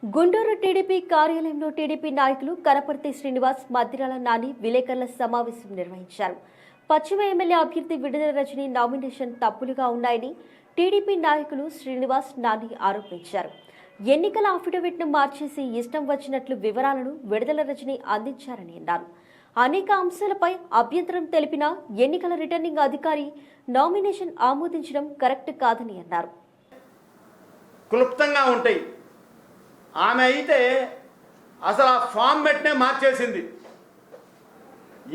Guntur TDP కార్యాలయంలో TDP నాయకులు కనపర్తి శ్రీనివాస్, మద్దిరాల నాని విలేకరుల సమావేశం నిర్వహించారు. పశ్చిమ ఎమ్మెల్యే అభ్యర్థి విడుదల రజని నామినేషన్ తప్పులుగా ఉన్నాయని టీడీపీ నాయకులు శ్రీనివాస్, నాని ఆరోపించారు. ఎన్నికల అఫిడవిట్ను మార్చేసి ఇష్టం వచ్చినట్లు వివరాలను విడుదల రజని అందించారని అన్నారు. అనేక అంశాలపై అభ్యంతరం తెలిపిన ఎన్నికల రిటర్నింగ్ అధికారి నామినేషన్ ఆమోదించడం కరెక్ట్ కాదని అన్నారు. క్లుప్తంగా ఉంటాయి. ఆమె అయితే అసలు ఆ ఫార్మెట్నే మార్చేసింది.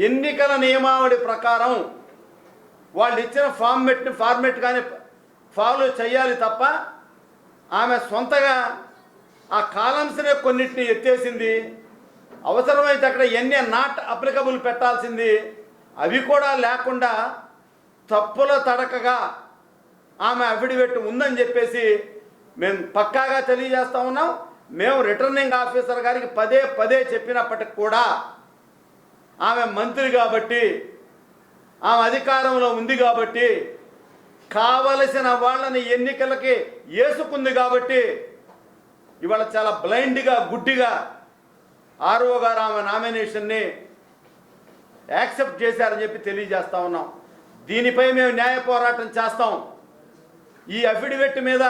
ఎన్నికల నియమావళి ప్రకారం వాళ్ళు ఇచ్చిన ఫార్మెట్ కానీ ఫాలో చేయాలి తప్ప ఆమె సొంతగా ఆ కాలమ్స్నే కొన్నిటిని ఎత్తేసింది. అవసరమైతే అక్కడ ఎన్ని నాట్ అప్లికబుల్ పెట్టాల్సింది అవి కూడా లేకుండా తప్పుల తడకగా ఆమె అఫిడవిట్ ఉందని చెప్పేసి మేము పక్కాగా తెలియజేస్తూ ఉన్నాం. మేము రిటర్నింగ్ ఆఫీసర్ గారికి పదే పదే చెప్పినప్పటికి కూడా ఆమె మంత్రి కాబట్టి, ఆమె అధికారంలో ఉంది కాబట్టి, కావలసిన వాళ్ళని ఎన్నికలకి వేసుకుంది కాబట్టి ఇవాళ చాలా బ్లైండ్గా, గుడ్డిగా ఆర్ఓ గారు ఆమె నామినేషన్ని యాక్సెప్ట్ చేశారని చెప్పి తెలియజేస్తూ ఉన్నాం. దీనిపై మేము న్యాయ పోరాటం చేస్తాం. ఈ అఫిడవిట్ మీద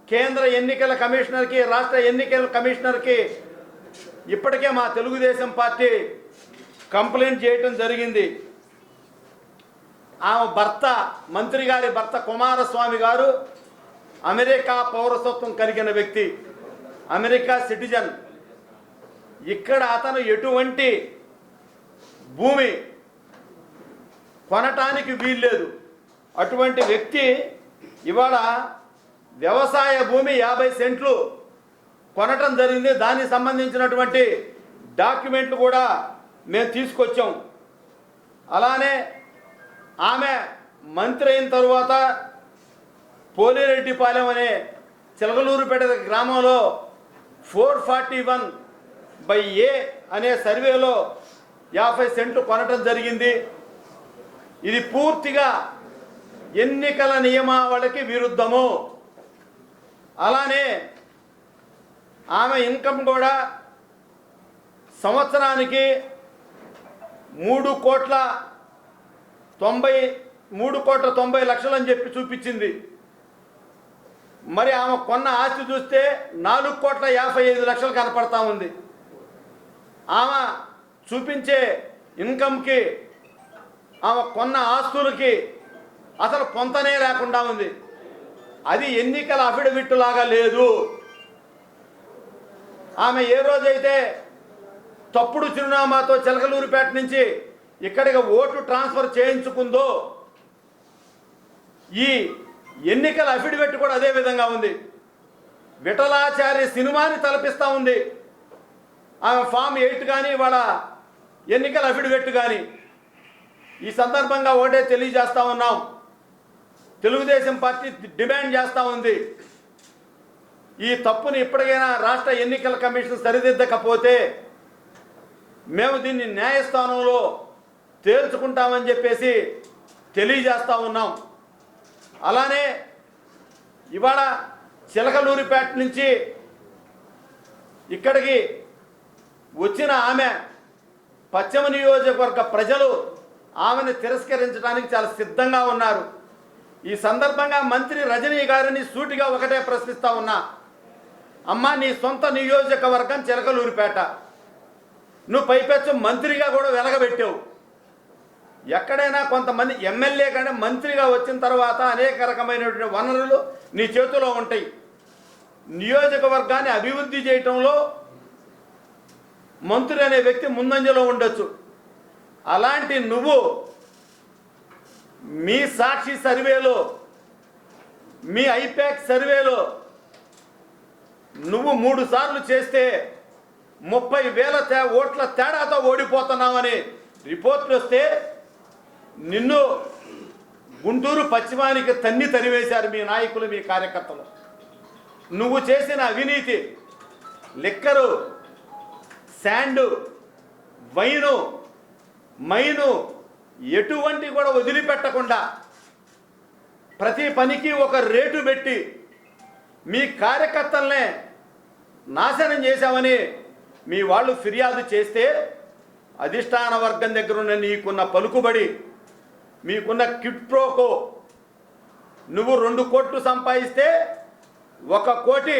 కేంద్ర ఎన్నికల కమిషనర్కి, రాష్ట్ర ఎన్నికల కమిషనర్కి ఇప్పటికే మా తెలుగుదేశం పార్టీ కంప్లైంట్ చేయటం జరిగింది. ఆమె భర్త, మంత్రి గారి భర్త కుమారస్వామి గారు అమెరికా పౌరసత్వం కలిగిన వ్యక్తి, అమెరికా సిటిజన్. ఇక్కడ అతను ఎటువంటి భూమి కొనటానికి వీల్లేదు. అటువంటి వ్యక్తి ఇవాళ వ్యవసాయ భూమి 50 సెంట్లు కొనటం జరిగింది. దానికి సంబంధించినటువంటి డాక్యుమెంట్లు కూడా మేము తీసుకొచ్చాం. అలానే ఆమె మంత్రి అయిన తరువాత పోలిరెడ్డిపాలెం అనే చిలకలూరుపేట గ్రామంలో 441/A అనే సర్వేలో 50 సెంట్లు కొనటం జరిగింది. ఇది పూర్తిగా ఎన్నికల నియమావళికి విరుద్ధము. అలానే ఆమె ఇన్కమ్ కూడా సంవత్సరానికి 3,90,00,000 అని చెప్పి చూపించింది. మరి ఆమె కొన్న ఆస్తి చూస్తే 4,55,00,000 కనపడతా ఉంది. ఆమె చూపించే ఇన్కమ్కి, ఆమె కొన్న ఆస్తులకి అసలు పొంతనే లేకుండా ఉంది. అది ఎన్నికల అఫిడవిట్ లాగా లేదు. ఆమె ఏ రోజైతే తప్పుడు చిరునామాతో చిలకలూరుపేట నుంచి ఇక్కడికి ఓటు ట్రాన్స్ఫర్ చేయించుకుందో ఈ ఎన్నికల అఫిడవిట్ కూడా అదే విధంగా ఉంది. విఠలాచార్య సినిమాని తలపిస్తూ ఉంది ఆమె ఫామ్ 8 కానీ వాళ్ళ ఎన్నికల అఫిడవిట్ కానీ. ఈ సందర్భంగా ఒకటే తెలియజేస్తూ ఉన్నాం, తెలుగుదేశం పార్టీ డిమాండ్ చేస్తూ ఉంది, ఈ తప్పుని ఇప్పటికైనా రాష్ట్ర ఎన్నికల కమిషన్ సరిదిద్దకపోతే మేము దీన్ని న్యాయస్థానంలో తేల్చుకుంటామని చెప్పేసి తెలియజేస్తూ ఉన్నాం. అలానే ఇవాళ చిలకలూరిపేట నుంచి ఇక్కడికి వచ్చిన ఆమె పశ్చిమ నియోజకవర్గ ప్రజలు ఆమెను తిరస్కరించడానికి చాలా సిద్ధంగా ఉన్నారు. ఈ సందర్భంగా మంత్రి రజనీ గారిని సూటిగా ఒకటే ప్రశ్నిస్తూ ఉన్నా, అమ్మ నీ సొంత నియోజకవర్గం చిలకలూరిపేట, నువ్వు పైపెచ్చు మంత్రిగా కూడా వెలగబెట్టావు. ఎక్కడైనా కొంతమంది ఎమ్మెల్యే కంటే మంత్రిగా వచ్చిన తర్వాత అనేక రకమైనటువంటి వనరులు నీ చేతిలో ఉంటాయి. నియోజకవర్గాన్ని అభివృద్ధి చేయటంలో మంత్రి అనే వ్యక్తి ముందంజలో ఉండొచ్చు. అలాంటి నువ్వు మీ సాక్షి సర్వేలో, మీ ఐపాక్ సర్వేలో నువ్వు 3 సార్లు చేస్తే 30,000 ఓట్ల తేడాతో ఓడిపోతున్నావని రిపోర్ట్లు వస్తే నిన్ను గుంటూరు పశ్చిమానికి తరివేశారు మీ నాయకులు, మీ కార్యకర్తలు. నువ్వు చేసిన అవినీతి, లిక్కరు, శాండు, వైను, మైను ఎటువంటి కూడా వదిలిపెట్టకుండా ప్రతి పనికి ఒక రేటు పెట్టి మీ కార్యకర్తల్నే నాశనం చేశామని మీ వాళ్ళు ఫిర్యాదు చేస్తే అధిష్టాన వర్గం దగ్గర ఉన్న నీకున్న పలుకుబడి, మీకున్న కిట్ ప్రోకో, నువ్వు 2 కోట్లు సంపాదిస్తే 1 కోటి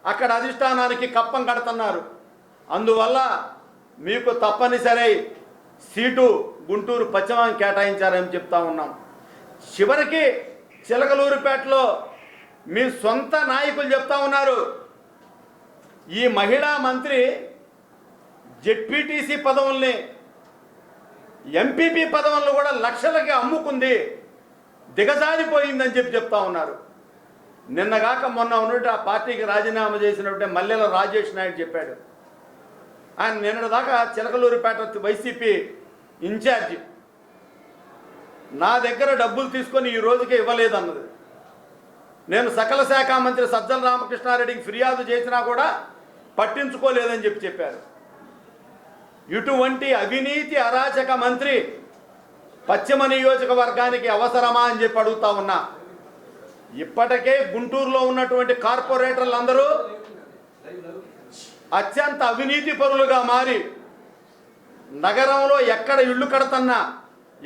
అక్కడ అధిష్టానానికి కప్పం కడుతున్నారు. అందువల్ల మీకు తప్పనిసరి సీటు గుంటూరు పశ్చిమం కేటాయించారని చెప్తా ఉన్నాం. చివరికి చిలకలూరుపేటలో మీ సొంత నాయకులు చెప్తా ఉన్నారు, ఈ మహిళా మంత్రి జెడ్పీటీసీ పదవుల్ని, ఎంపీపీ పదవులను కూడా లక్షలకి అమ్ముకుంది, దిగజారిపోయిందని చెప్తా ఉన్నారు. నిన్నగాక మొన్న ఉన్నట్టు ఆ పార్టీకి రాజీనామా చేసినట్టే మల్లెల రాజేష్ నాయుడు చెప్పాడు. ఆయన నిన్నటిదాకా చిలకలూరుపేట వైసీపీ ఇన్ఛార్జి నా దగ్గర డబ్బులు తీసుకొని ఈ రోజుకి ఇవ్వలేదన్నది. నేను సకల శాఖ మంత్రి సజ్జల రామకృష్ణారెడ్డికి ఫిర్యాదు చేసినా కూడా పట్టించుకోలేదని చెప్పారు. ఇటువంటి అవినీతి అరాచక మంత్రి పశ్చిమ నియోజకవర్గానికి అవసరమా అని చెప్పి అడుగుతా ఉన్నా. ఇప్పటికే గుంటూరులో ఉన్నటువంటి కార్పొరేటర్లందరూ అత్యంత అవినీతి పరులుగా మారి నగరంలో ఎక్కడ ఇళ్ళు కడుతున్నా,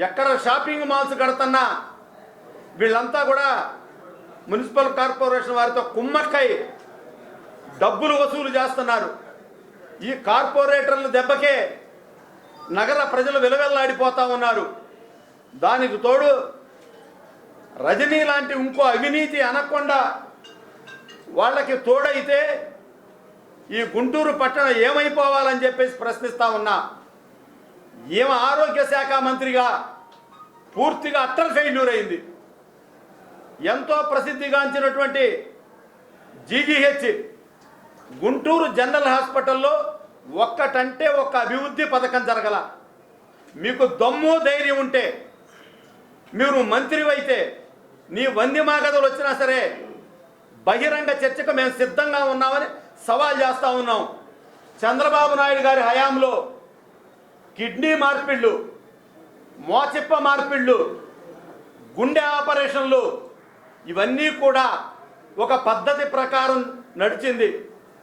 ఎక్కడ షాపింగ్ మాల్స్ కడుతున్నా వీళ్ళంతా కూడా మున్సిపల్ కార్పొరేషన్ వారితో కుమ్మక్కై డబ్బులు వసూలు చేస్తున్నారు. ఈ కార్పొరేటర్ల దెబ్బకే నగర ప్రజలు విలవెల్లాడిపోతా ఉన్నారు. దానికి తోడు రజనీ లాంటి ఇంకో అవినీతి అనకుండా వాళ్ళకి తోడైతే ఈ గుంటూరు పట్టణం ఏమైపోవాలని చెప్పేసి ప్రశ్నిస్తా ఉన్నా. ఏమ ఆరోగ్య శాఖ మంత్రిగా పూర్తిగా అట్టర్ ఫెయిల్యూర్ అయింది. ఎంతో ప్రసిద్ధిగాంచినటువంటి జీజీహెచ్ గుంటూరు జనరల్ హాస్పిటల్లో ఒక్కటంటే ఒక్క అభివృద్ధి పథకం జరగల. మీకు దమ్ము ధైర్యం ఉంటే, మీరు మంత్రివైతే, నీ వంది మాగదలు వచ్చినా సరే బహిరంగ చర్చకు మేము సిద్ధంగా ఉన్నామని సవాల్ చేస్తూ ఉన్నాం. చంద్రబాబు నాయుడు గారి హయాంలో కిడ్నీ మార్పిళ్ళు, మోచిప్ప మార్పిళ్ళు, గుండె ఆపరేషన్లు ఇవన్నీ కూడా ఒక పద్ధతి ప్రకారం నడిచింది.